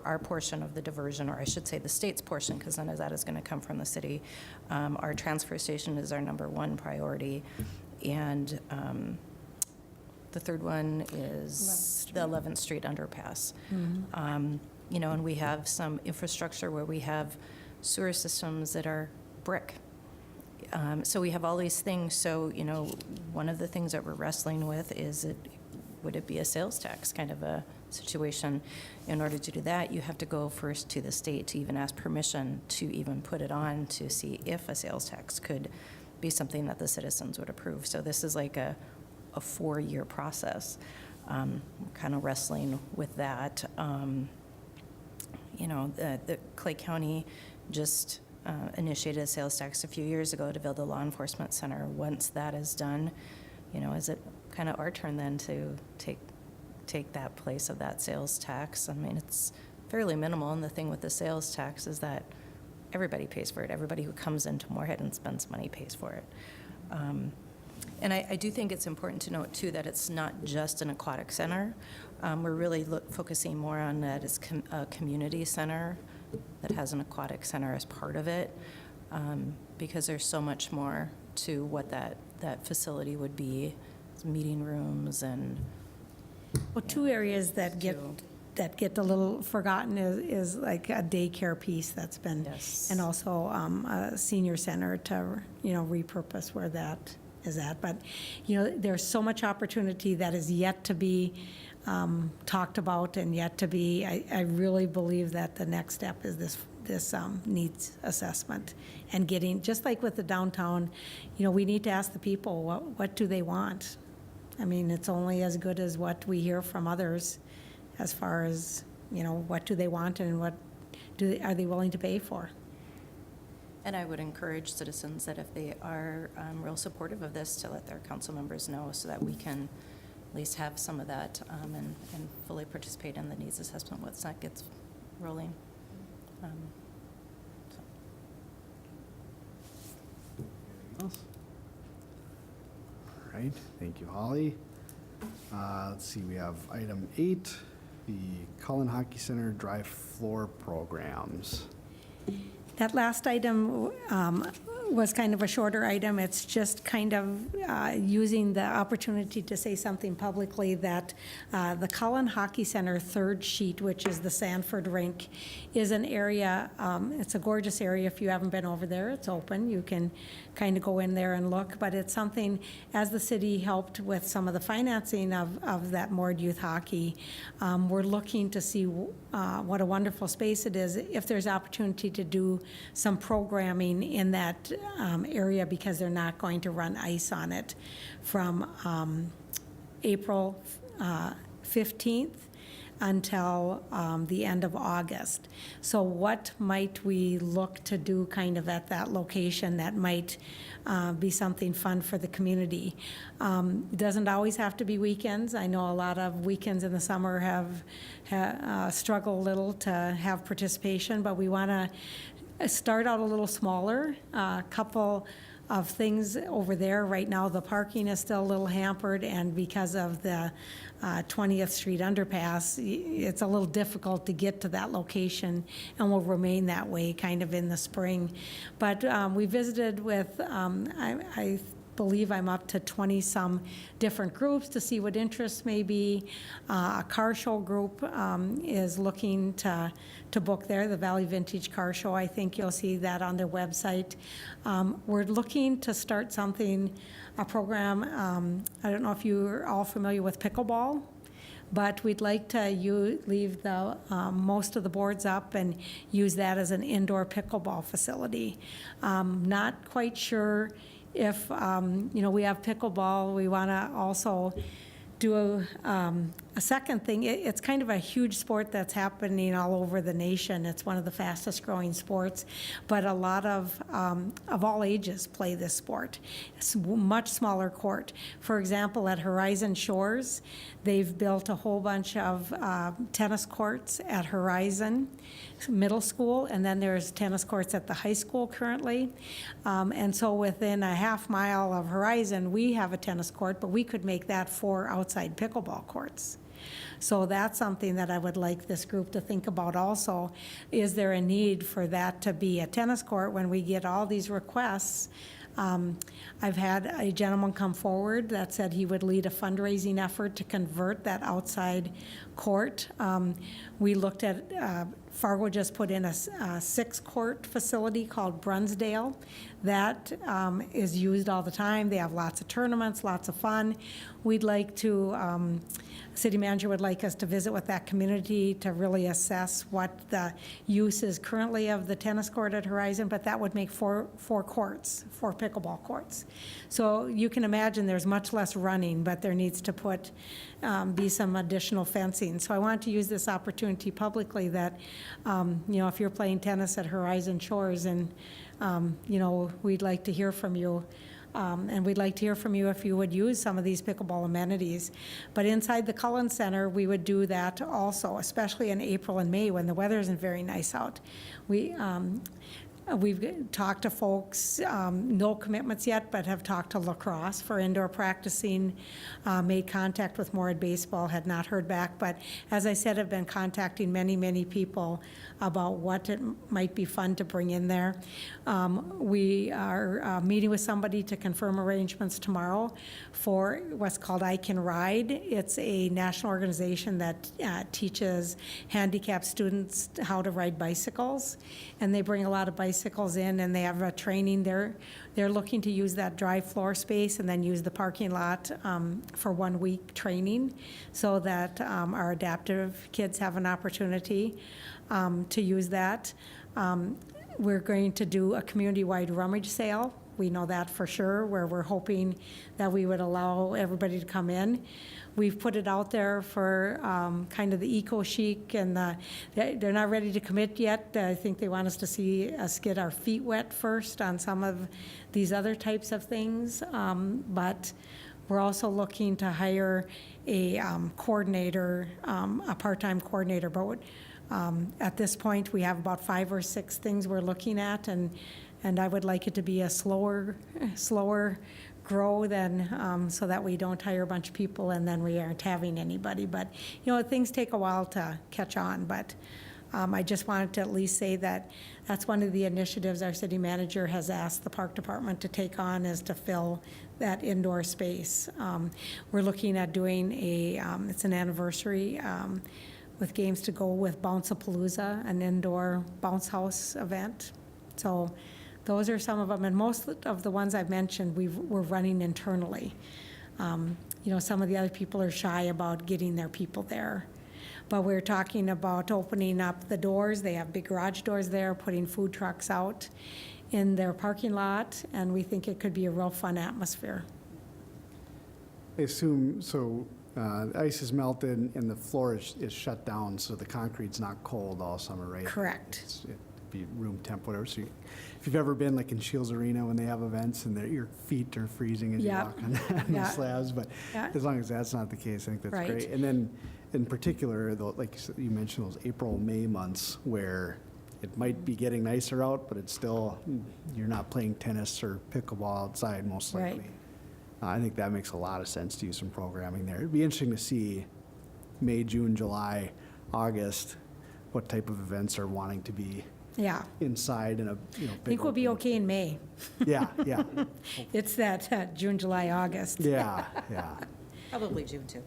our portion of the diversion, or I should say the state's portion, because none of that is going to come from the city. Our transfer station is our number 1 priority, and the third one is the 11th Street underpass. And we have some infrastructure where we have sewer systems that are brick. So we have all these things. So, one of the things that we're wrestling with is, would it be a sales tax kind of a situation? In order to do that, you have to go first to the state to even ask permission to even put it on, to see if a sales tax could be something that the citizens would approve. So this is like a 4-year process. Kind of wrestling with that. The Clay County just initiated a sales tax a few years ago to build a law enforcement center. Once that is done, is it kind of our turn then to take that place of that sales tax? I mean, it's fairly minimal, and the thing with the sales tax is that everybody pays for it. Everybody who comes into Moorhead and spends money pays for it. And I do think it's important to note, too, that it's not just an aquatic center. We're really focusing more on that as a community center that has an aquatic center as part of it, because there's so much more to what that facility would be. It's meeting rooms and... Well, 2 areas that get a little forgotten is like a daycare piece that's been, Yes. and also a senior center to, repurpose where that is at. But, there's so much opportunity that is yet to be talked about and yet to be, I really believe that the next step is this needs assessment, and getting, just like with the downtown, we need to ask the people, what do they want? I mean, it's only as good as what we hear from others as far as, what do they want and what are they willing to pay for? And I would encourage citizens that if they are real supportive of this, to let their council members know, so that we can at least have some of that and fully participate in the needs assessment once that gets rolling. All right, thank you, Holly. Let's see, we have item 8, the Cullen Hockey Center dry floor programs. That last item was kind of a shorter item. It's just kind of using the opportunity to say something publicly that the Cullen Hockey Center third sheet, which is the Sanford rink, is an area, it's a gorgeous area. If you haven't been over there, it's open. You can kind of go in there and look, but it's something, as the city helped with some of the financing of that Moorhead Youth Hockey, we're looking to see what a wonderful space it is if there's opportunity to do some programming in that area, because they're not going to run ice on it from April 15th until the end of August. So what might we look to do kind of at that location that might be something fun for the community? It doesn't always have to be weekends. I know a lot of weekends in the summer have struggled a little to have participation, but we want to start out a little smaller. A couple of things over there. Right now, the parking is still a little hampered, and because of the 20th Street underpass, it's a little difficult to get to that location, and will remain that way kind of in the spring. But we visited with, I believe I'm up to 20-some different groups to see what interests may be. A car show group is looking to book there, the Valley Vintage Car Show. I think you'll see that on their website. We're looking to start something, a program, I don't know if you're all familiar with pickleball, but we'd like to leave the most of the boards up and use that as an indoor pickleball facility. Not quite sure if, we have pickleball, we want to also do a second thing. It's kind of a huge sport that's happening all over the nation. It's one of the fastest growing sports, but a lot of all ages play this sport. It's a much smaller court. For example, at Horizon Shores, they've built a whole bunch of tennis courts at Horizon Middle School, and then there's tennis courts at the high school currently. And so within a half mile of Horizon, we have a tennis court, but we could make that 4 outside pickleball courts. So that's something that I would like this group to think about also. Is there a need for that to be a tennis court when we get all these requests? I've had a gentleman come forward that said he would lead a fundraising effort to convert that outside court. We looked at, Fargo just put in a 6-court facility called Brunsdale. That is used all the time. They have lots of tournaments, lots of fun. We'd like to, city manager would like us to visit with that community to really assess what the use is currently of the tennis court at Horizon, but that would make 4 courts, 4 pickleball courts. So you can imagine there's much less running, but there needs to be some additional fencing. So I want to use this opportunity publicly that, if you're playing tennis at Horizon Shores, and, we'd like to hear from you. And we'd like to hear from you if you would use some of these pickleball amenities. But inside the Cullen Center, we would do that also, especially in April and May when the weather isn't very nice out. We've talked to folks, no commitments yet, but have talked to lacrosse for indoor practicing, made contact with Moorhead Baseball, had not heard back, but as I said, have been contacting many, many people about what it might be fun to bring in there. We are meeting with somebody to confirm arrangements tomorrow for what's called I Can Ride. It's a national organization that teaches handicapped students how to ride bicycles, and they bring a lot of bicycles in, and they have a training. They're looking to use that drive floor space and then use the parking lot for 1 week training, so that our adaptive kids have an opportunity to use that. We're going to do a community-wide rummage sale. We know that for sure, where we're hoping that we would allow everybody to come in. We've put it out there for kind of the eco-chic, and they're not ready to commit yet. I think they want us to see us get our feet wet first on some of these other types of things. But we're also looking to hire a coordinator, a part-time coordinator. But at this point, we have about 5 or 6 things we're looking at, and I would like it to be a slower grow than, so that we don't hire a bunch of people and then we aren't having anybody. But, things take a while to catch on, but I just wanted to at least say that that's one of the initiatives our city manager has asked the park department to take on, is to fill that indoor space. We're looking at doing it's an anniversary with games to go with Bounce-A-Palooza, an indoor bounce house event. So those are some of them, and most of the ones I've mentioned, we're running internally. Some of the other people are shy about getting their people there. But we're talking about opening up the doors. They have big garage doors there, putting food trucks out in their parking lot, and we think it could be a real fun atmosphere. I assume, so ice is melted and the floor is shut down, so the concrete's not cold all summer, right? Correct. It'd be room temp, whatever. So if you've ever been like in Shields Arena when they have events and your feet are freezing as you Yep. walk on the Yeah. slabs, but Yeah. as long as that's not the case, I think that's Right. great. And then in particular, though, like you mentioned, those April, May months where it might be getting nicer out, but it's still, you're not playing tennis or pickleball outside most Right. likely. I think that makes a lot of sense to use some programming there. It'd be interesting to see May, June, July, August, what type of events are wanting to be Yeah. inside in a, I think we'll be okay in May. Yeah, yeah, It's that June, July, August. yeah, yeah. Probably June too.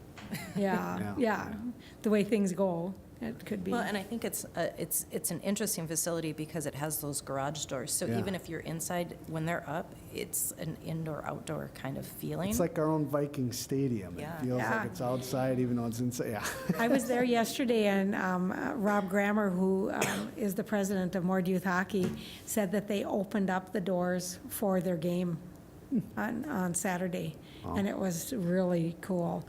Yeah, Yeah. yeah. The way things go, it could be. Well, and I think it's an interesting facility because it has those garage doors. So Yeah. even if you're inside, when they're up, it's an indoor-outdoor kind of feeling. It's like our own Viking Stadium. It Yeah. feels Yeah. like it's outside even though it's inside, yeah. I was there yesterday, and Rob Grammer, who is the president of Moorhead Youth Hockey, said that they opened up the doors for their game on Saturday, and it was really cool.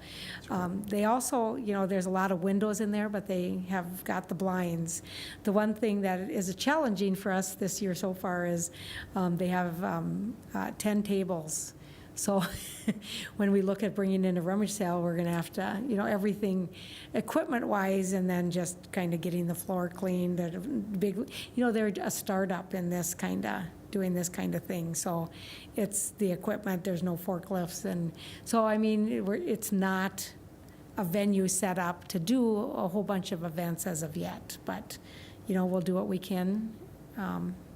They also, there's a lot of windows in there, but they have got the blinds. The one thing that is challenging for us this year so far is they have 10 tables. So when we look at bringing in a rummage sale, we're going to have to, everything equipment-wise, and then just kind of getting the floor cleaned. They're a startup in this kind of, doing this kind of thing. So it's the equipment, there's no forklifts. And so, it's not a venue set up to do a whole bunch of events as of yet. But, we'll do what we can.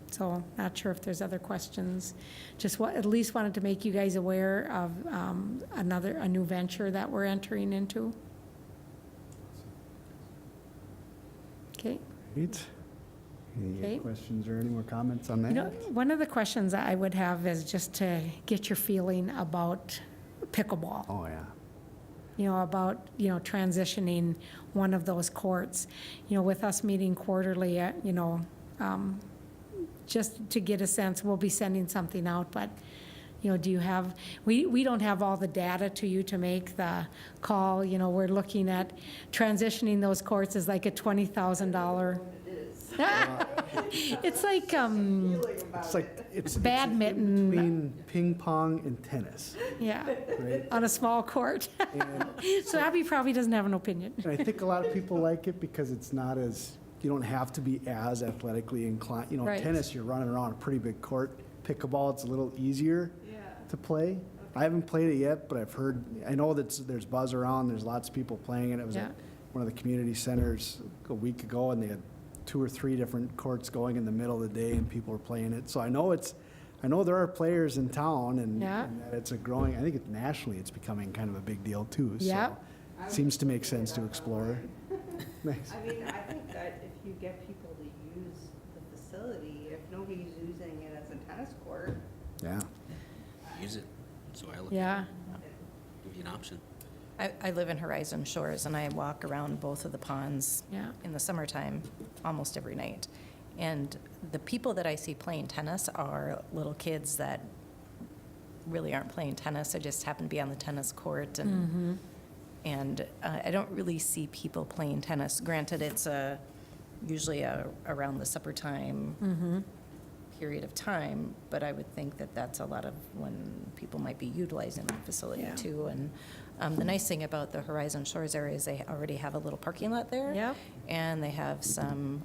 So not sure if there's other questions. Just at least wanted to make you guys aware of a new venture that we're entering into. Okay. Great. Any Okay. questions or any more comments on that? One of the questions I would have is just to get your feeling about pickleball. Oh, yeah. About, transitioning one of those courts. With us meeting quarterly, just to get a sense, we'll be sending something out, but, do you have, we don't have all the data to you to make the call. We're looking at transitioning those courts as like a $20,000. It's like, It's badminton. between ping pong and tennis. Yeah, Right. on a small court. So Abby probably doesn't have an opinion. And I think a lot of people like it because it's not as, you don't have to be as athletically inclined. Right. Tennis, you're running around a pretty big court. Pickleball, it's a little easier to play. I haven't played it yet, but I know that there's buzz around, there's lots of people playing it. It was Yeah. at one of the community centers a week ago, and they had 2 or 3 different courts going in the middle of the day, and people were playing it. So I know there are players in town, and Yeah. and that it's I think nationally it's becoming kind of a big deal too. Yeah. So it seems to make sense to explore. Nice. I think that if you get people to use the facility, if nobody's using it as a tennis court, Yeah. Use it. So I look Yeah. at it. Give you an option. I live in Horizon Shores, and I walk around both of the ponds Yeah. in the summertime almost every night. And the people that I see playing tennis are little kids that really aren't playing tennis. They just happen to be on the tennis court. And I don't really see people playing tennis. Granted, it's usually around the supper time period of time, but I would think that that's a lot of when people might be utilizing the facility Yeah. too. And the nice thing about the Horizon Shores area is they already have a little parking lot there. Yep. And they have some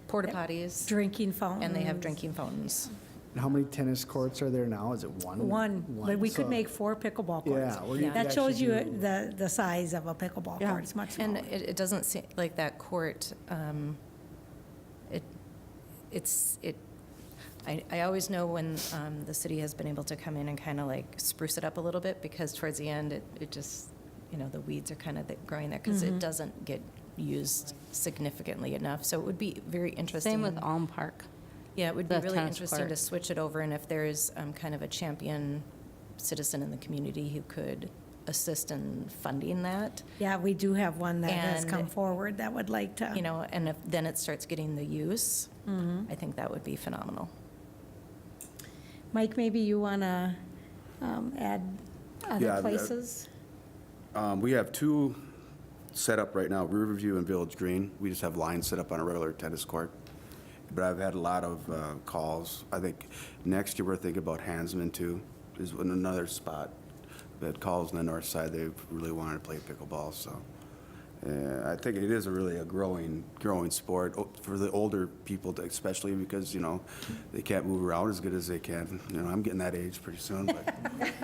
porta potties. Drinking fountains. And they have drinking fountains. How many tennis courts are there now? Is it one? One, but we could So- make 4 pickleball courts. Yeah. where you could That shows actually you do- the size of a pickleball Yeah. court. It's much And smaller. it doesn't seem like that court, I always know when the city has been able to come in and kind of like spruce it up a little bit, because towards the end, it just, the weeds are kind of growing there, because it doesn't get used significantly enough. So it would be very interesting. Same with Alm Park. Yeah, it would be the really tennis interesting court. to switch it over, and if there's kind of a champion citizen in the community who could assist in funding that, Yeah, we do have one that has And- come forward that would like to. and if then it starts getting the use, I think that would be phenomenal. Mike, maybe you want to add other Yeah, places? We have 2 set up right now, Riverview and Village Green. We just have lines set up on a regular tennis court. But I've had a lot of calls. I think next year we're thinking about Hansman too, is another spot that calls on the north side. They really wanted to play pickleball, so. I think it is a growing sport for the older people, especially because, they can't move around as good as they can. I'm getting that age pretty soon, but,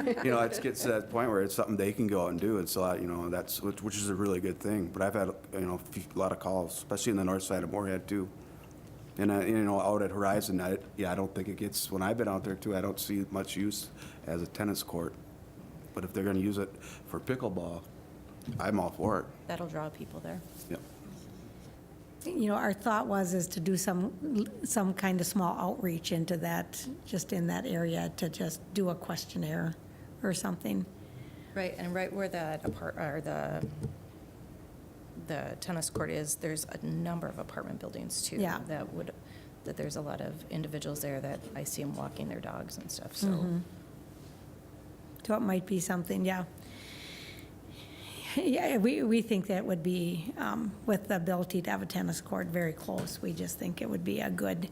it gets to that point where it's something they can go out and do. And so, which is a really good thing. But I've had, a lot of calls, especially in the north side of Moorhead too. And, out at Horizon, I don't think it gets, when I've been out there too, I don't see much use as a tennis court. But if they're going to use it for pickleball, I'm all for it. That'll draw people there. Yep. Our thought is to do some kind of small outreach into that, just in that area, to just do a questionnaire or something. Right, and right where that the tennis court is, there's a number of apartment buildings too. Yeah. That there's a lot of individuals there that I see them walking their dogs and stuff, so. So it might be something, yeah. Yeah, we think that would be, with the ability to have a tennis court very close, we just think it would be a good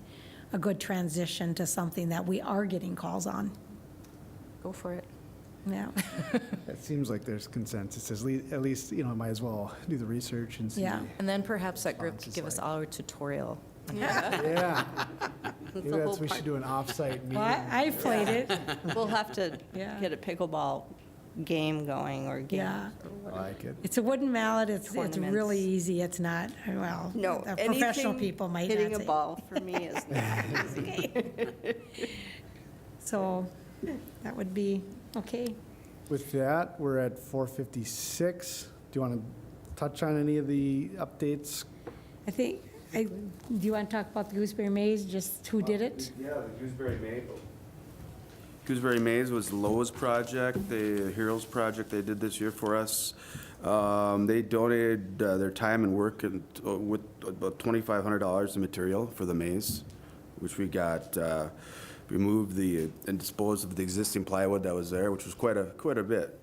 transition to something that we are getting calls on. Go for it. Yeah, It seems like there's consensus, at least, might as well do the research and see. Yeah. And then perhaps that group Response could is give us like- all a tutorial. Yeah. Maybe the whole we should do an off-site meeting. well, I played it, We'll have to Yeah. get a pickleball game going or game. yeah. I like it. It's a wooden mallet, it's Tournaments. really easy, it's not, well, No, the professional anything people might hitting not a say. ball for me is not easy. So, that would be, okay. With that, we're at 4:56. Do you want to touch on any of the updates? I think, do you want to talk about the Gooseberry Maze, just who did it? Yeah, the Gooseberry Maze. Gooseberry Maze was the Lowe's project, the Heroes project they did this year for us. They donated their time and work with about $2,500 in material for the maze, which we got, removed and disposed of the existing plywood that was there, which was quite a bit.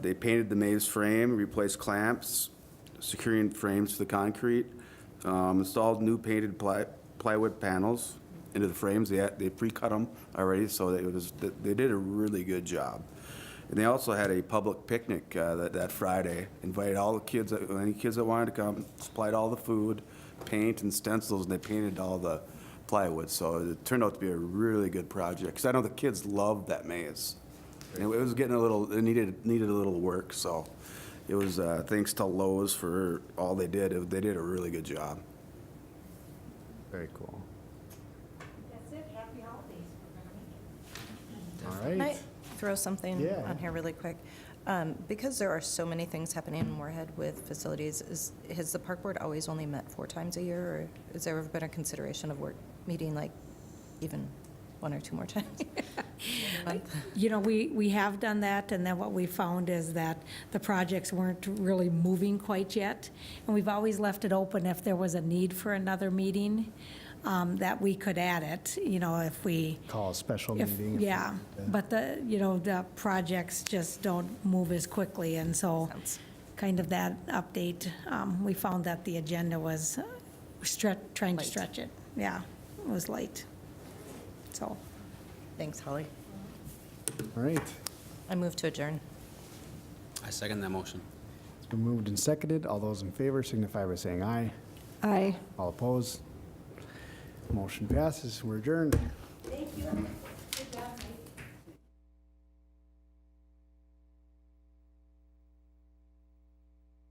They painted the maze frame, replaced clamps, securing frames to the concrete, installed new painted plywood panels into the frames. They pre-cut them already, so they did a really good job. And they also had a public picnic that Friday, invited all the kids, any kids that wanted to come, supplied all the food, paint and stencils, and they painted all the plywood. So it turned out to be a really good project, because I know the kids loved that maze. And it was getting it needed a little work, so it was, thanks to Lowe's for all they did. They did a really good job. Very cool. That's it, happy holidays. All Can I right. throw something Yeah. on here really quick? Because there are so many things happening in Moorhead with facilities, has the park board always only met 4 times a year, or has there ever been a consideration of meeting like even 1 or 2 more times? We have done that, and then what we found is that the projects weren't really moving quite yet. And we've always left it open if there was a need for another meeting, that we could add it, if we. Call a special meeting. Yeah, but the projects just don't move as quickly, and so kind of that update, we found that the agenda was trying to Light. stretch it. Yeah, it was late, so. Thanks, Holly. All right. I move to adjourn. I second that motion. It's been moved and seconded. All those in favor signify by saying aye. Aye. All opposed? Motion passes. We're adjourned. Thank you.